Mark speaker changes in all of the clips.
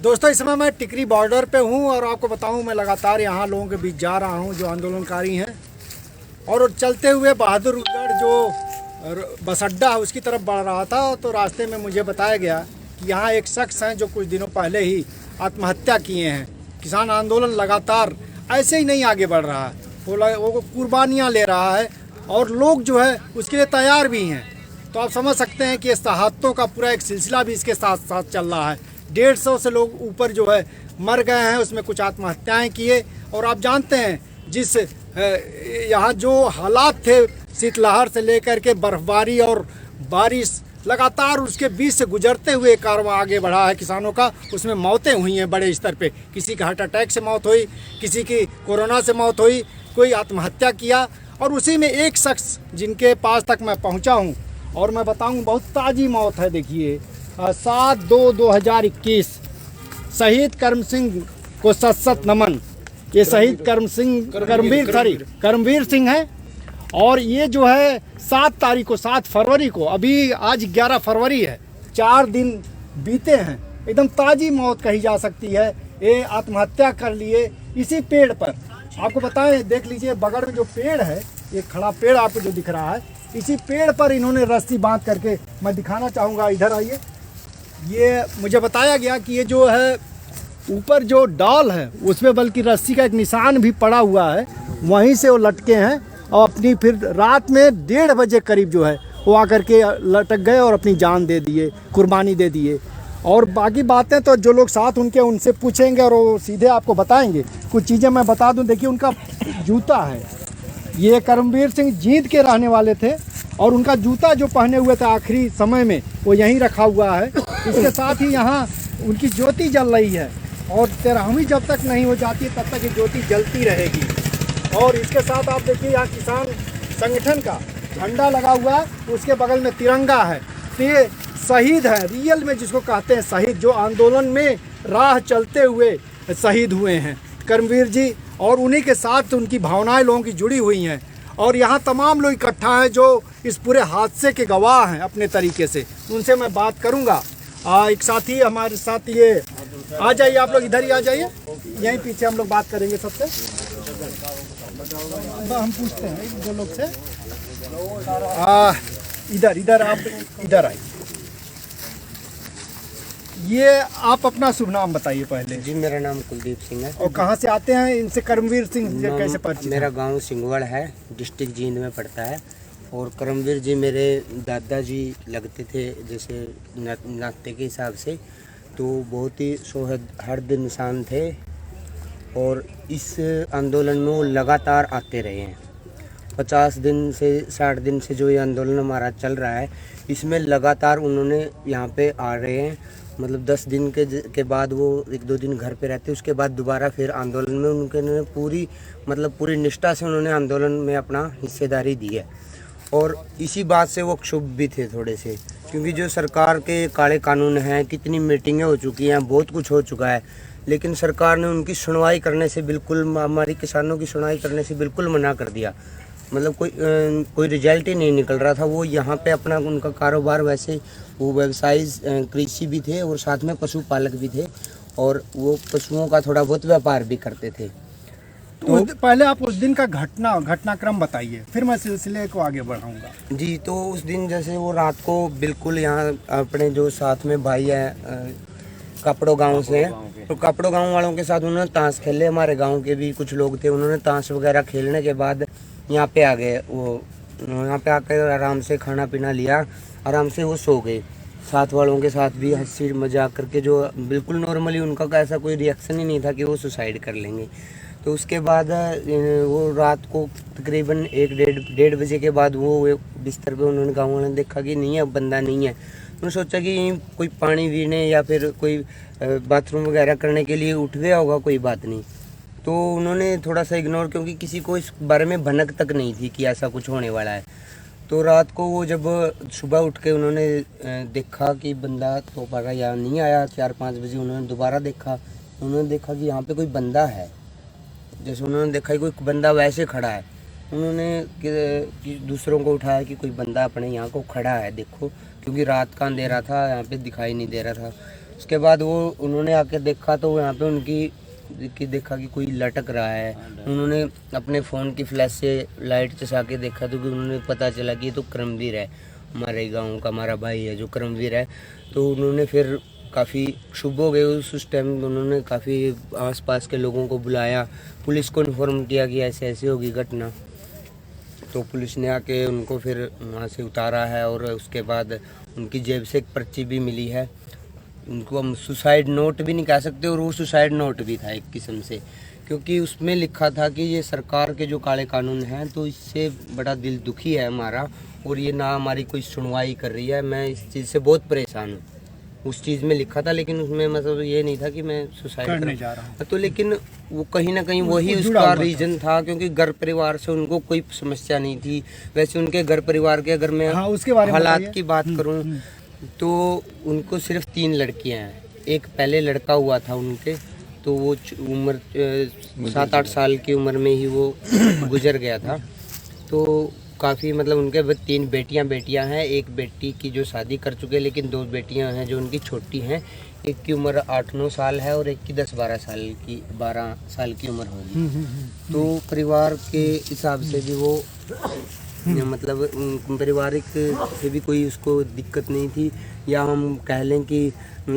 Speaker 1: दोस्तों, इस समय मैं टिकरी बॉर्डर पे हूँ और आपको बताऊँ मैं लगातार यहाँ लोगों के बीच जा रहा हूँ जो आंदोलनकारी हैं, और चलते हुए बहादुरगढ़ जो बस अड्डा है उसकी तरफ बढ़ रहा था तो रास्ते में मुझे बताया गया कि यहाँ एक शख्स हैं जो कुछ दिनों पहले ही आत्महत्या किए हैं। किसान आंदोलन लगातार ऐसे ही नहीं आगे बढ़ रहा है, वो कुर्बानियाँ ले रहा है और लोग जो है उसके लिए तैयार भी हैं। तो आप समझ सकते हैं कि शहादतों का पूरा एक सिलसिला भी इसके साथ साथ चल रहा है। 150 से लोग ऊपर जो है मर गए हैं, उसमें कुछ आत्महत्याएं किए। और आप जानते हैं जिस यहाँ जो हालात थे शीतलहर से लेकर के बर्फबारी और बारिश लगातार उसके बीच से गुजरते हुए कारवां आगे बढ़ा है किसानों का, उसमें मौतें हुई हैं बड़े स्तर पे। किसी का हार्ट अटैक से मौत हुई, किसी की कोरोना से मौत हुई, कोई आत्महत्या किया। और उसी में एक शख्स जिनके पास तक मैं पहुंचा हूं और मैं बताऊं बहुत ताज़ी मौत है। देखिए 7/2/2021 शहीद करम सिंह को सत नमन। ये शहीद करमवीर सिंह है और ये जो है 7 फरवरी को, अभी आज 11 फरवरी है, 4 दिन बीते हैं, एकदम ताज़ी मौत कही जा सकती है। ये आत्महत्या कर लिए इसी पेड़ पर। आपको बताएं, देख लीजिए बगल में जो पेड़ है, ये खड़ा पेड़ आपको जो दिख रहा है, इसी पेड़ पर इन्होंने रस्सी बांध करके, मैं दिखाना चाहूँगा, इधर आइए। ये मुझे बताया गया कि ये जो है ऊपर जो डाल है उसमें बल्कि रस्सी का एक निशान भी पड़ा हुआ है, वहीं से वो लटके हैं और अपनी फिर रात में 1:30 बजे करीब जो है वो आकर के लटक गए और अपनी जान दे दिए, कुर्बानी दे दिए। और बाकी बातें तो जो लोग साथ उनके उनसे पूछेंगे और वो सीधे आपको बताएंगे। कुछ चीज़ें मैं बता दूं, देखिए उनका जूता है, ये करमवीर सिंह जींद के रहने वाले थे और उनका जूता जो पहने हुए थे आखिरी समय में वो यहीं रखा हुआ है। इसके साथ ही यहाँ उनकी ज्योति जल रही है और 13वीं जब तक नहीं हो जाती तब तक ये ज्योति जलती रहेगी। और इसके साथ आप देखिए यहाँ किसान संगठन का झंडा लगा हुआ है, उसके बगल में तिरंगा है। तो ये शहीद है, रियल में जिसको कहते हैं शहीद, जो आंदोलन में राह चलते हुए शहीद हुए हैं करमवीर जी, और उन्हीं के साथ उनकी भावनाएं लोगों की जुड़ी हुई हैं। और यहाँ तमाम लोग इकट्ठा हैं जो इस पूरे हादसे के गवाह हैं अपने तरीके से, उनसे मैं बात करूँगा। एक साथी हमारे साथ, ये आ जाइए, आप लोग इधर ही आ जाइए, यहीं पीछे हम लोग बात करेंगे सबसे। हम पूछते हैं 2 लोग से। इधर आप इधर आइए। ये आप अपना शुभ नाम बताइए पहले।
Speaker 2: जी, मेरा नाम कुलदीप सिंह है।
Speaker 1: और कहाँ से आते हैं? इनसे करमवीर सिंह कैसे परिचित?
Speaker 2: मेरा गांव सिंगवड़ है, डिस्ट्रिक्ट जींद में पड़ता है। और करमवीर जी मेरे दादाजी लगते थे, जैसे नाते के हिसाब से, तो बहुत ही सौहार्द इंसान थे। और इस आंदोलन में वो लगातार आते रहे हैं। 50 दिन से 60 दिन से जो ये आंदोलन हमारा चल रहा है, इसमें लगातार उन्होंने यहाँ पे आ रहे हैं। मतलब 10 दिन के बाद वो 1-2 दिन घर पे रहते, उसके बाद दोबारा फिर आंदोलन में उन्होंने पूरी निष्ठा से उन्होंने आंदोलन में अपना हिस्सेदारी दी है। और इसी बात से वो क्षुब्ध भी थे थोड़े से, क्योंकि जो सरकार के काले कानून हैं, कितनी मीटिंगें हो चुकी हैं, बहुत कुछ हो चुका है, लेकिन सरकार ने उनकी सुनवाई करने से बिल्कुल, हमारी किसानों की सुनवाई करने से बिल्कुल मना कर दिया। मतलब कोई रिजल्ट ही नहीं निकल रहा था। वो यहाँ पे अपना उनका कारोबार, वैसे वो व्यवसाय कृषि भी थे और साथ में पशुपालक भी थे, और वो पशुओं का थोड़ा बहुत व्यापार भी करते थे।
Speaker 1: तो पहले आप उस दिन का घटनाक्रम बताइए, फिर मैं सिलसिले को आगे बढ़ाऊंगा।
Speaker 2: जी, तो उस दिन जैसे वो रात को बिल्कुल यहाँ अपने जो साथ में भाई है कपड़ों गांव से, तो कपड़ों गांव वालों के साथ उन्होंने ताश खेले। हमारे गांव के भी कुछ लोग थे, उन्होंने ताश वगैरह खेलने के बाद यहाँ पे आ गए। वो यहाँ पे आकर आराम से खाना पीना लिया, आराम से वो सो गए। साथ वालों के साथ भी हंसी मजाक करके, जो बिल्कुल नॉर्मली, उनका ऐसा कोई रिएक्शन ही नहीं था कि वो सुसाइड कर लेंगे। तो उसके बाद वो रात को तकरीबन 1-1:30 बजे के बाद वो बिस्तर पे, उन्होंने गाँव वालों ने देखा कि नहीं है, बंदा नहीं है। उन्होंने सोचा कि कोई पानी पीने या फिर कोई बाथरूम वगैरह करने के लिए उठ गया होगा, कोई बात नहीं। तो उन्होंने थोड़ा सा इग्नोर, क्योंकि किसी को इस बारे में भनक तक नहीं थी कि ऐसा कुछ होने वाला है। तो रात को वो जब सुबह उठ के उन्होंने देखा कि बंदा तो पारा यहाँ नहीं आया, 4-5 बजे उन्होंने दोबारा देखा, उन्होंने देखा कि यहाँ पे कोई बंदा है। जैसे उन्होंने देखा कि कोई बंदा वैसे खड़ा है, उन्होंने कि दूसरों को उठाया कि कोई बंदा अपने यहाँ को खड़ा है, देखो। क्योंकि रात का अंधेरा था, यहाँ पे दिखाई नहीं दे रहा था। उसके बाद वो उन्होंने आके देखा तो यहाँ पे उनकी देखा कि कोई लटक रहा है। उन्होंने अपने फ़ोन की फ्लैश से लाइट चसा के देखा तो कि उन्होंने पता चला कि ये तो करमवीर है, हमारे गांव का हमारा भाई है जो करमवीर है। तो उन्होंने फिर काफ़ी शुभ हो गए उस टाइम। उन्होंने काफ़ी आसपास के लोगों को बुलाया, पुलिस को इन्फॉर्म किया कि ऐसे ऐसे होगी घटना। तो पुलिस ने आके उनको फिर वहाँ से उतारा है और उसके बाद उनकी जेब से एक पर्ची भी मिली है। उनको हम सुसाइड नोट भी नहीं कह सकते और वो सुसाइड नोट भी था एक किस्म से, क्योंकि उसमें लिखा था कि ये सरकार के जो काले कानून हैं तो इससे बड़ा दिल दुखी है हमारा और ये ना हमारी कोई सुनवाई कर रही है। मैं इस चीज़ से बहुत परेशान हूँ। उस चीज़ में लिखा था, लेकिन उसमें मतलब ये नहीं था कि मैं सुसाइड
Speaker 1: करने जा रहा हूँ।
Speaker 2: तो लेकिन वो कहीं ना कहीं वही उसका रीजन था, क्योंकि घर परिवार से उनको कोई समस्या नहीं थी। वैसे उनके घर परिवार के अगर मैं
Speaker 1: उसके बारे में
Speaker 2: हालात की बात करूं तो उनको सिर्फ 3 लड़कियां हैं। एक पहले लड़का हुआ था उनके, तो वो उम्र 7-8 साल की उम्र में ही वो गुजर गया था। तो काफ़ी मतलब उनके 3 बेटियां हैं। एक बेटी की जो शादी कर चुके हैं, लेकिन 2 बेटियां हैं जो उनकी छोटी हैं। एक की उम्र 8-9 साल है और एक की 10-12 साल की उम्र होगी। तो परिवार के हिसाब से भी वो मतलब पारिवारिक से भी कोई उसको दिक्कत नहीं थी, या हम कह लें कि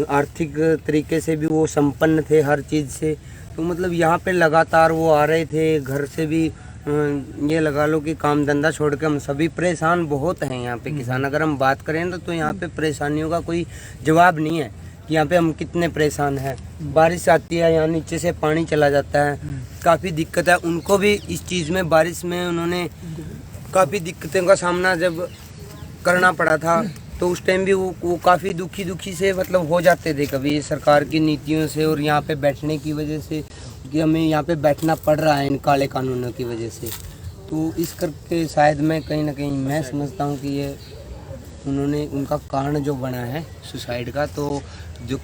Speaker 2: आर्थिक तरीके से भी वो संपन्न थे हर चीज़ से। तो मतलब यहाँ पे लगातार वो आ रहे थे। घर से भी ये लगा लो कि काम धंधा छोड़ के हम सभी परेशान बहुत हैं यहाँ पे किसान। अगर हम बात करें तो यहाँ पे परेशानियों का कोई जवाब नहीं है कि यहाँ पे हम कितने परेशान हैं। बारिश आती है, यहाँ नीचे से पानी चला जाता है, काफ़ी दिक्कत है उनको भी इस चीज़ में। बारिश में उन्होंने काफ़ी दिक्कतों का सामना जब करना पड़ा था तो उस टाइम भी वो काफ़ी दुखी से मतलब हो जाते थे कभी सरकार की नीतियों से और यहाँ पे बैठने की वजह से, कि हमें यहाँ पे बैठना पड़ रहा है इन काले कानूनों की वजह से। तो इस करके शायद मैं कहीं ना कहीं मैं समझता हूँ कि ये उन्होंने उनका कारण जो बना है सुसाइड का, तो जो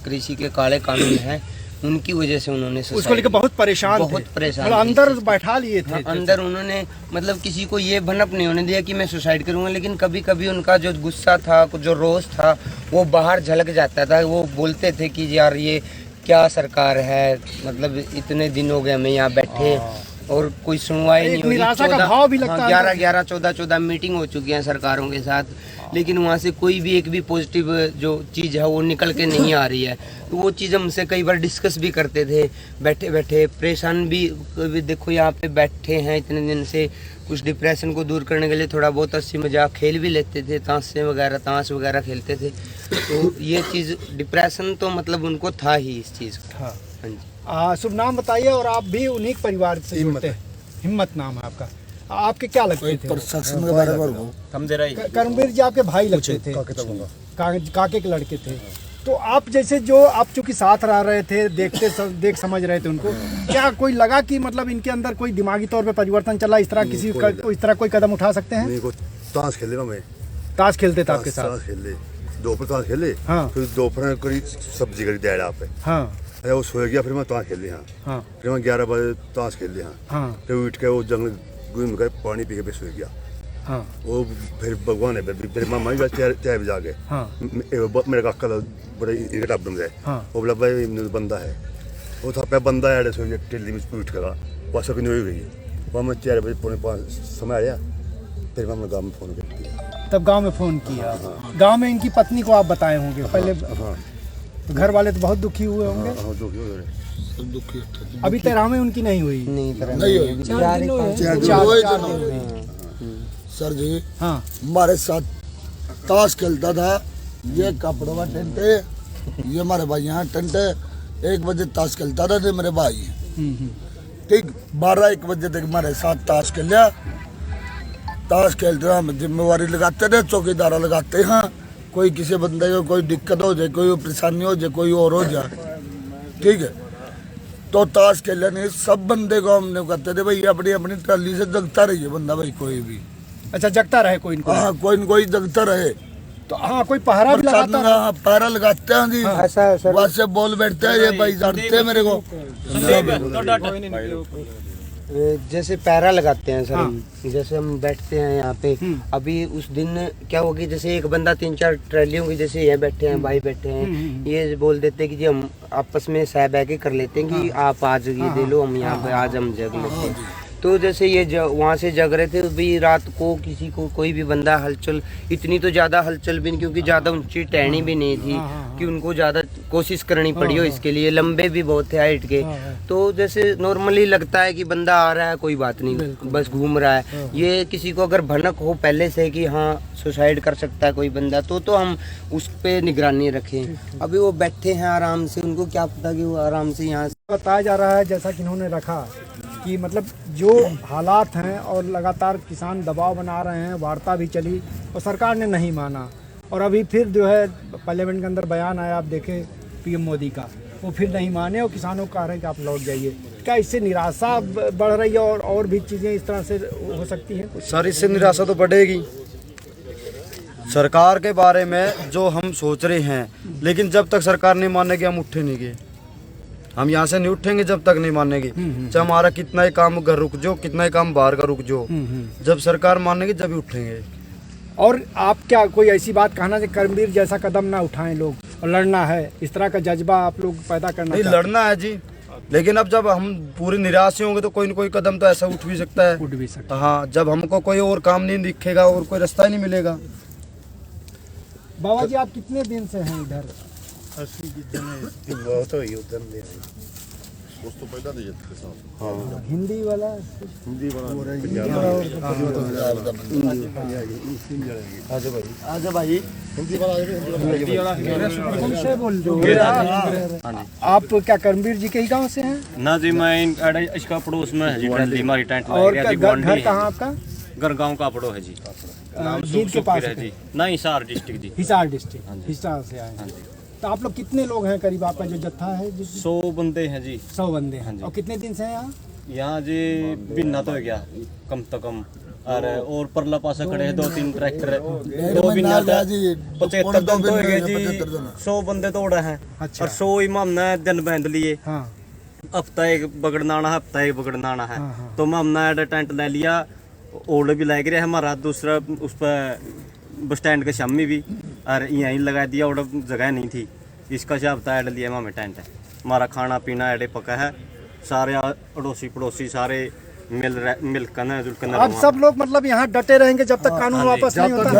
Speaker 2: कृषि के काले कानून हैं उनकी वजह से उन्होंने
Speaker 1: उसको लेकर बहुत परेशान
Speaker 2: मतलब
Speaker 1: अंदर बैठा लिए थे।
Speaker 2: अंदर उन्होंने मतलब किसी को ये भनक नहीं होने दिया कि मैं सुसाइड करूंगा, लेकिन कभी कभी उनका जो गुस्सा था, जो रोष था, वो बाहर झलक जाता था। वो बोलते थे कि यार ये क्या सरकार है, मतलब इतने दिन हो गए हमें यहाँ बैठे और कोई सुनवाई नहीं हुई। 11-14 मीटिंग हो चुकी है सरकारों के साथ, लेकिन वहाँ से कोई भी एक भी पॉजिटिव जो चीज़ है वो निकल के नहीं आ रही है। तो वो चीज़ हमसे कई बार डिस्कस भी करते थे बैठे बैठे। परेशान भी देखो यहाँ पे बैठे हैं इतने दिन से, कुछ डिप्रेशन को दूर करने के लिए थोड़ा बहुत हंसी मजाक खेल भी लेते थे, ताश वगैरह खेलते थे। तो ये चीज़ डिप्रेशन तो मतलब उनको था ही इस चीज़ का। हाँ जी।
Speaker 1: शुभ नाम बताइए। और आप भी उन्हीं परिवार से जुड़ते हैं? हिम्मत नाम है आपका। आपके क्या लगते थे? करमवीर जी आपके भाई लगते थे, काके के लड़के थे। तो आप जैसे जो आप चूंकि साथ रह रहे थे, देख समझ रहे थे उनको, क्या कोई लगा कि मतलब इनके अंदर कोई दिमागी तौर पे परिवर्तन चला, इस तरह किसी इस तरह कोई कदम उठा सकते हैं?
Speaker 3: ताश खेले ना, मैं
Speaker 1: ताश खेलते थे आपके साथ?
Speaker 3: ताश खेले, दोपहर ताश खेले। हाँ। फिर दोपहर करी सब्जी करी डेढ़ पे। हाँ। वो सो गया, फिर मैं ताश खेल लिया। हाँ। फिर मैं 11 बजे ताश खेल लिया। हाँ। फिर उठ के वो जंगल घूम कर पानी पी के सो गया। हाँ। वो फिर भगवान है, फिर मामा जी 4 बजे आ गए। हाँ। मेरे काका बड़े टाबर गए। हाँ। वो बोला भाई बंदा है, वो था पे बंदा है सो टिल्ली में पीट करा बस नहीं हो गई। वहाँ मैं 4 बजे 4:45 समय आया, फिर मैं गाँव में फ़ोन कर दिया।
Speaker 1: तब गांव में फ़ोन किया? गांव में इनकी पत्नी को आप बताए होंगे पहले? हाँ। तो घर वाले तो बहुत दुखी हुए होंगे?
Speaker 3: हाँ, दुखी हो गए, सब दुखी।
Speaker 1: अभी तैराह में उनकी नहीं हुई?
Speaker 2: नहीं
Speaker 4: सर जी। हाँ। हमारे साथ ताश खेलता था, ये कपड़ों का टेंट है, ये हमारे भाई यहाँ टेंट है। 1 बजे ताश खेलता था, मेरे भाई ठीक 12-1 बजे तक हमारे साथ ताश खेल लिया। ताश खेलते हैं, हम जिम्मेवारी लगाते थे, चौकीदारा लगाते हैं। कोई किसी बंदे को कोई दिक्कत हो जाए, कोई परेशानी हो जाए, कोई और हो जाए, ठीक है, तो ताश खेलने नहीं सब बंदे को हमने कहते थे भाई अपनी अपनी ट्राली से जगता रहिए बंदा, भाई कोई भी।
Speaker 1: अच्छा, जगता रहे कोई इनको?
Speaker 4: हाँ, कोई न कोई जगता रहे।
Speaker 1: तो हाँ, कोई पहरा भी लगाता है?
Speaker 4: हाँ, पहरा लगाते हैं जी। वहाँ से बोल बैठते हैं, ये भाई जानते हैं मेरे को।
Speaker 2: जैसे पैरा लगाते हैं सर हम, जैसे हम बैठते हैं यहाँ पे। अभी उस दिन क्या होगी, जैसे एक बंदा 3-4 ट्रैलियों की जैसे ये बैठे हैं, भाई बैठे हैं, ये बोल देते हैं कि जी हम आपस में सह बह के कर लेते हैं कि आप आज ये दे लो, हम यहाँ पे आज हम जग लेते हैं। तो जैसे ये वहाँ से जग रहे थे भी, रात को किसी को कोई भी बंदा हलचल, इतनी तो ज़्यादा हलचल भी नहीं क्योंकि ज़्यादा ऊंची टहनी भी नहीं थी कि उनको ज़्यादा कोशिश करनी पड़ी हो इसके लिए, लंबे भी बहुत थे हाइट के। तो जैसे नॉर्मली लगता है कि बंदा आ रहा है कोई बात नहीं, बस घूम रहा है। ये किसी को अगर भनक हो पहले से कि हाँ सुसाइड कर सकता है कोई बंदा, तो हम उस पर निगरानी रखें। अभी वो बैठे हैं आराम से, उनको क्या पता कि वो आराम से यहाँ
Speaker 1: बताया जा रहा है, जैसा कि इन्होंने रखा कि मतलब जो हालात हैं और लगातार किसान दबाव बना रहे हैं, वार्ता भी चली और सरकार ने नहीं माना। और अभी फिर जो है पार्लियामेंट के अंदर बयान आया, आप देखें पीएम मोदी का, वो फिर नहीं माने और किसानों को कह रहे हैं कि आप लौट जाइए। क्या इससे निराशा बढ़ रही है और भी चीज़ें इस तरह से हो सकती हैं?
Speaker 5: सर इससे निराशा तो बढ़ेगी। सरकार के बारे में जो हम सोच रहे हैं, लेकिन जब तक सरकार नहीं मानेगी हम उठे नहीं गए, हम यहाँ से नहीं उठेंगे जब तक नहीं मानेगी। चाहे हमारा कितना ही काम घर रुक जाओ, कितना ही काम बाहर का रुक जाओ, जब सरकार मानेगी जब ही उठेंगे।
Speaker 1: और आप क्या कोई ऐसी बात कहना चाहिए, कर्मवीर जैसा कदम ना उठाएं लोग और लड़ना है, इस तरह का जज्बा आप लोग पैदा करना?
Speaker 5: नहीं, लड़ना है जी, लेकिन अब जब हम पूरे निराश होंगे तो कोई न कोई कदम तो ऐसा उठ भी सकता है।
Speaker 1: उठ भी सकता है।
Speaker 5: हाँ, जब हमको कोई और काम नहीं दिखेगा और कोई रास्ता ही नहीं मिलेगा।
Speaker 1: बाबा जी आप कितने दिन से हैं इधर? हिंदी वाला
Speaker 3: आजा भाई हिंदी
Speaker 1: से बोल दो। आप क्या कर्मवीर जी के ही गांव से हैं?
Speaker 6: ना जी, मैं इसका पड़ोस में है जी, ट्रैली हमारी टेंट
Speaker 1: और घर कहाँ आपका?
Speaker 6: गरगांव का पड़ो है जी, नाम
Speaker 1: जींद के पास
Speaker 6: है जी। नहीं, हिसार डिस्ट्रिक्ट जी।
Speaker 1: हिसार डिस्ट्रिक्ट, हिसार से आए हैं। तो आप लोग कितने लोग हैं करीब, आपका जो जत्था है?
Speaker 6: 100 बंदे हैं जी।
Speaker 1: 100 बंदे हैं। और कितने दिन से हैं यहाँ?
Speaker 6: यहाँ जी बिन्ना तो हो गया कम तो कम, और परला पासा खड़े हैं 2-3 ट्रैक्टर, 2 बिन्ना 75 दिन तो हो गए जी। 100 बंदे तो उड़े हैं।
Speaker 1: अच्छा।
Speaker 6: और 100 इमाम ने दिन बांध लिए।
Speaker 1: हाँ।
Speaker 6: हफ्ता एक बगड़ना आना है, हफ्ता एक बगड़ना आना है। तो हमने टेंट ले लिया, ओल्ड भी लग रहा है हमारा, दूसरा उस पर बस स्टैंड के शामी भी, और यहीं लगा दिया, और जगह नहीं थी, इसका से हफ्ता ऐड लिया हमें टेंट है। हमारा खाना पीना ऐडे पका है, सारे अड़ोसी पड़ोसी सारे मिलकर
Speaker 1: अब सब लोग मतलब यहाँ डटे रहेंगे जब तक कानून वापस नहीं होता?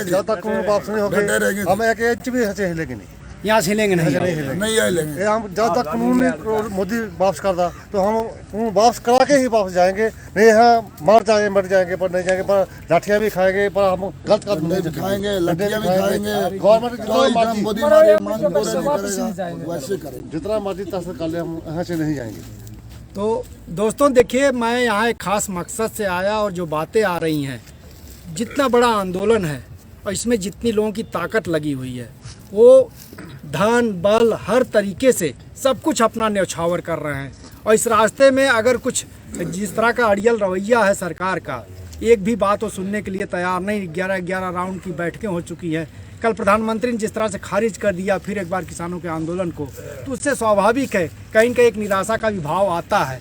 Speaker 3: जब तक कानून वापस नहीं होगा हम एक इंच भी हिलेंगे नहीं,
Speaker 1: यहाँ से हिलेंगे नहीं?
Speaker 4: नहीं आएंगे।
Speaker 3: हम जब तक कानून मोदी वापस करता तो हम कानून वापस करा के ही वापस जाएंगे, नहीं यहाँ मर जाएंगे, मर जाएंगे पर नहीं जाएंगे, पर लाठियाँ भी खाएंगे, पर हम गलत कदम नहीं
Speaker 4: खाएंगे, लठियाँ भी खाएंगे।
Speaker 3: गवर्नमेंट
Speaker 4: वैसे करेंगे,
Speaker 3: जितना मर्जी तस्वीर कर ले, हम यहाँ से नहीं जाएंगे।
Speaker 1: तो दोस्तों देखिए, मैं यहाँ एक खास मकसद से आया और जो बातें आ रही हैं, जितना बड़ा आंदोलन है और इसमें जितनी लोगों की ताकत लगी हुई है, वो धन बल हर तरीके से सब कुछ अपना न्यौछावर कर रहे हैं। और इस रास्ते में अगर कुछ जिस तरह का अड़ियल रवैया है सरकार का, एक भी बात वो सुनने के लिए तैयार नहीं। 11 राउंड की बैठकें हो चुकी हैं। कल प्रधानमंत्री ने जिस तरह से खारिज कर दिया फिर एक बार किसानों के आंदोलन को, तो उससे स्वाभाविक है कहीं न कहीं एक निराशा का भी भाव आता है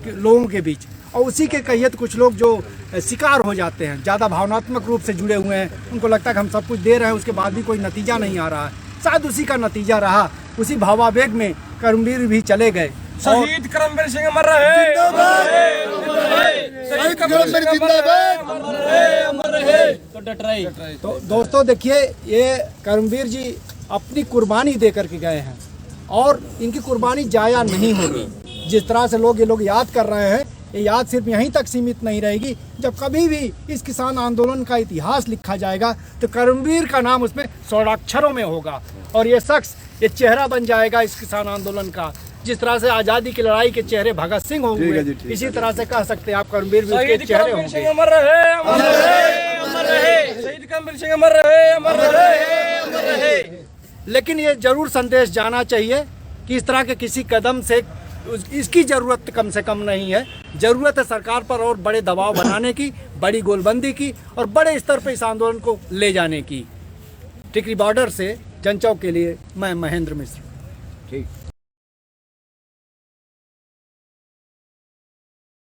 Speaker 1: लोगों के बीच। और उसी के कहिए तो कुछ लोग जो शिकार हो जाते हैं, ज़्यादा भावनात्मक रूप से जुड़े हुए हैं, उनको लगता है कि हम सब कुछ दे रहे हैं, उसके बाद भी कोई नतीजा नहीं आ रहा है। शायद उसी का नतीजा रहा, उसी भावावेग में कर्मवीर भी चले गए।
Speaker 7: शहीद करमवीर सिंह अमर रहे, शहीद करमवीर सिंह अमर रहे, तो डट रहे।
Speaker 1: तो दोस्तों देखिए, ये कर्मवीर जी अपनी कुर्बानी दे करके गए हैं और इनकी कुर्बानी जाया नहीं होगी। जिस तरह से ये लोग याद कर रहे हैं, ये याद सिर्फ यहीं तक सीमित नहीं रहेगी। जब कभी भी इस किसान आंदोलन का इतिहास लिखा जाएगा तो कर्मवीर का नाम उसमें स्वर्णाक्षरों में होगा और ये शख्स, ये चेहरा बन जाएगा इस किसान आंदोलन का। जिस तरह से आज़ादी की लड़ाई के चेहरे भगत सिंह होंगे, इसी तरह से कह सकते हैं आप कर्मवीर भी उसके चेहरे होंगे।
Speaker 7: अमर रहे, अमर रहे, अमर रहे, शहीद करमवीर सिंह अमर रहे, अमर रहे, अमर रहे।
Speaker 1: लेकिन ये जरूर संदेश जाना चाहिए कि इस तरह के किसी कदम से इसकी ज़रूरत कम से कम नहीं है। ज़रूरत है सरकार पर और बड़े दबाव बनाने की, बड़ी गोलबंदी की और बड़े स्तर पर इस आंदोलन को ले जाने की। टिकरी बॉर्डर से जनचौक के लिए मैं महेंद्र मिश्र। ठीक।